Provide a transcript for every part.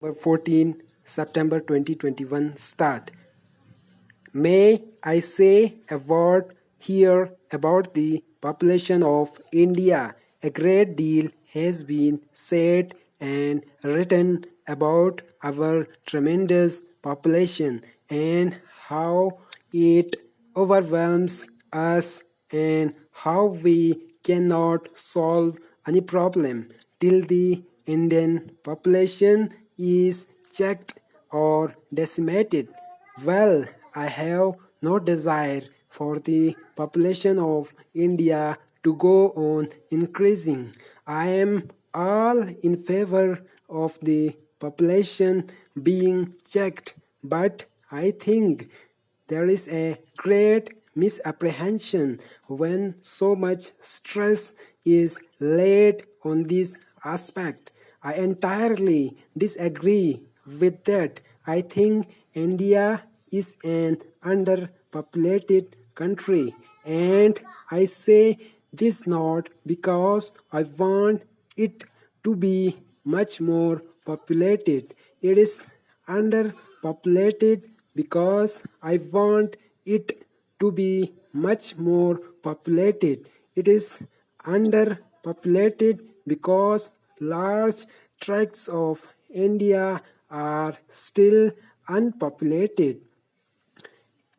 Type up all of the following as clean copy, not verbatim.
Number 14, September 2021 start. May I say a word here about the population of India? A great deal has been said and written about our tremendous population and how it overwhelms us and how we cannot solve any problem till the Indian population is checked or decimated. Well, I have no desire for the population of India to go on increasing. I am all in favor of the population being checked, but I think there is a great misapprehension when so much stress is laid on this aspect. I entirely disagree with that. I think India is an underpopulated country, and I say this not because I want it to be much more populated. It is underpopulated because I want it to be much more populated. It is underpopulated because large tracts of India are still unpopulated.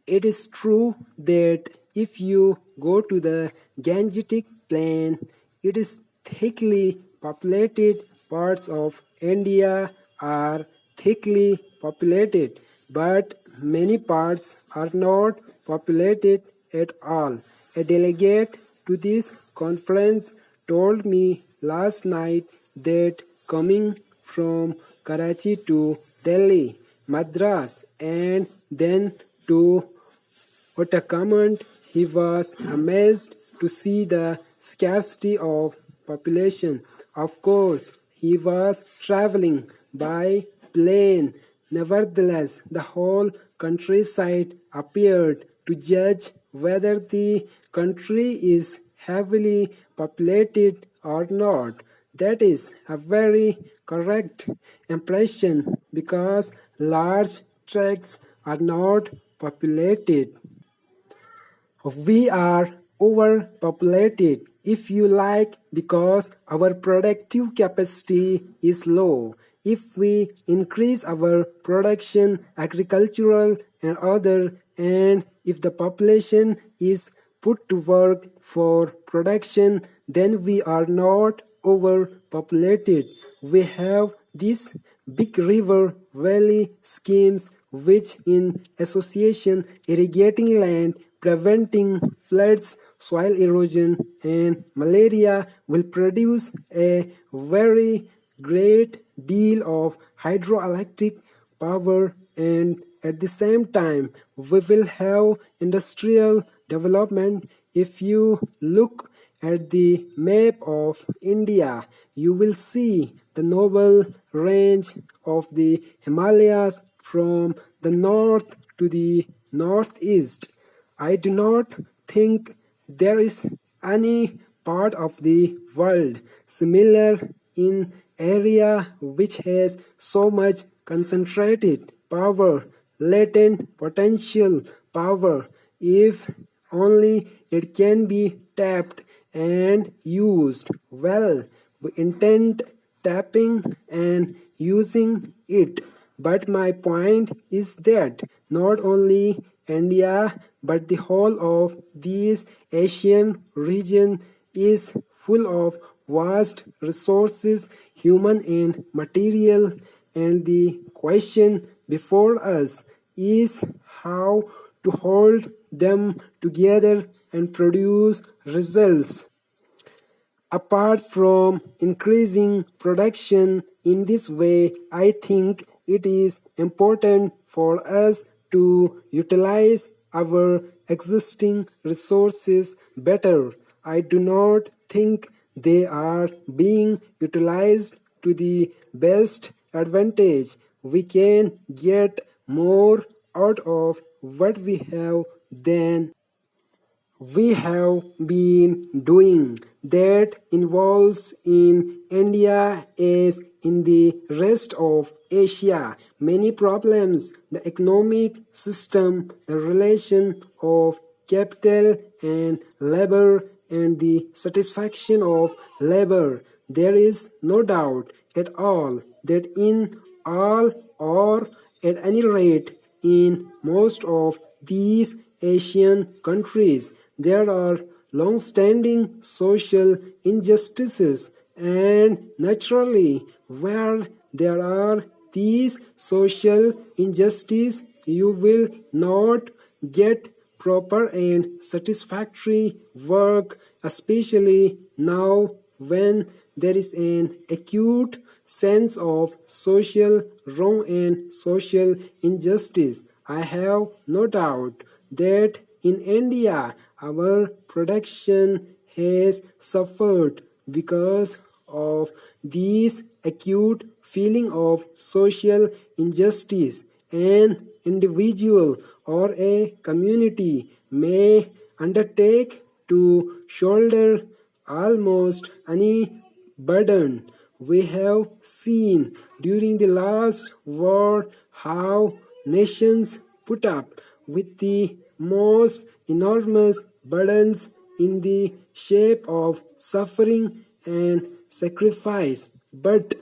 It is true that if you go to the Gangetic Plain, it is thickly populated. Parts of India are thickly populated, but many parts are not populated at all. A delegate to this conference told me last night that coming from Karachi to Delhi, Madras, and then to Otakamand, he was amazed to see the scarcity of population. Of course, he was traveling by plane. Nevertheless, the whole countryside appeared to judge whether the country is heavily populated or not. That is a very correct impression because large tracts are not populated. We are overpopulated, if you like, because our productive capacity is low. If we increase our production, agricultural and other, and if the population is put to work for production, then we are not overpopulated. We have these big river valley schemes which in association irrigating land, preventing floods, soil erosion and malaria will produce a very great deal of hydroelectric power, and at the same time we will have industrial development. If you look at the map of India, you will see the noble range of the Himalayas from the north to the northeast. I do not think there is any part of the world similar in area which has so much concentrated power, latent potential power, if only it can be tapped and used well. We intend tapping and using it. But my point is that not only India but the whole of this Asian region is full of vast resources, human and material, and the question before us is how to hold them together and produce results. Apart from increasing production in this way, I think it is important for us to utilize our existing resources better. I do not think they are being utilized to the best advantage. We can get more out of what we have than we have been doing that involves in India as in the rest of Asia many problems: the economic system, the relation of capital and labor, and the satisfaction of labor. There is no doubt at all that in all, or at any rate in most of these Asian countries, there are long-standing social injustices, and naturally, where there are these social injustices, you will not get proper and satisfactory work, especially now when there is an acute sense of social wrong and social injustice. I have no doubt that in India our production has suffered because of this acute feeling of social injustice. An individual or a community may undertake to shoulder almost any burden. We have seen during the last war how nations put up with the most enormous burdens in the shape of suffering and sacrifice. But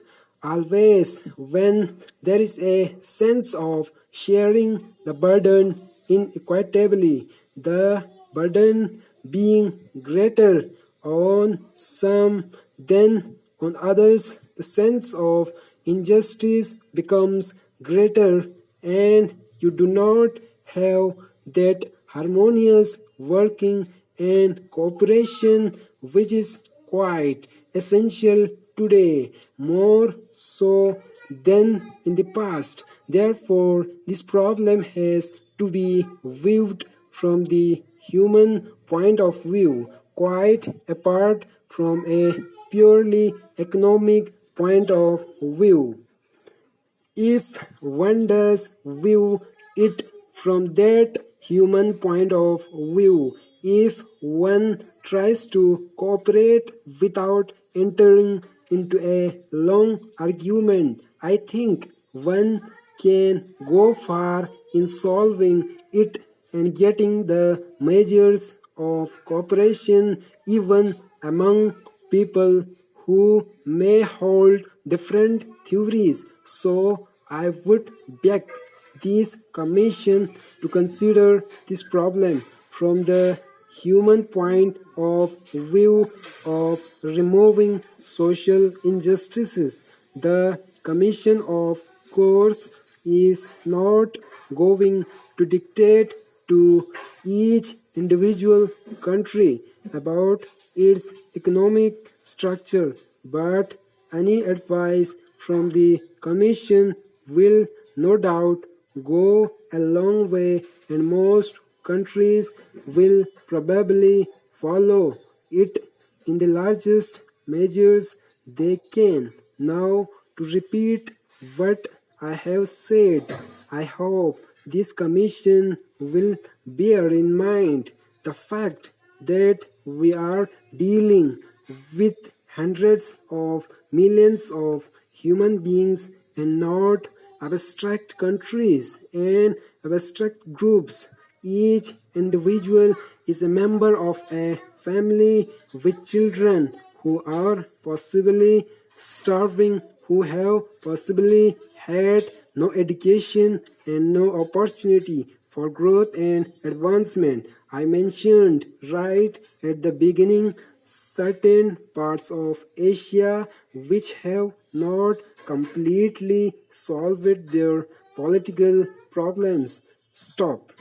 always, when there is a sense of sharing the burden inequitably, the burden being greater on some than on others, the sense of injustice becomes greater, and you do not have that harmonious working and cooperation which is quite essential today, more so than in the past. Therefore, this problem has to be viewed from the human point of view, quite apart from a purely economic point of view. If one does view it from that human point of view, if one tries to cooperate without entering into a long argument, I think one can go far in solving it and getting the measures of cooperation even among people who may hold different theories. So I would beg this commission to consider this problem from the human point of view of removing social injustices. The commission, of course, is not going to dictate to each individual country about its economic structure, but any advice from the Commission will no doubt go a long way, and most countries will probably follow it in the largest measures they can. Now, to repeat what I have said, I hope this Commission will bear in mind the fact that we are dealing with hundreds of millions of human beings and not abstract countries and abstract groups. Each individual is a member of a family with children who are possibly starving, who have possibly had no education and no opportunity for growth and advancement. I mentioned right at the beginning certain parts of Asia which have not completely solved their political problems. Stop.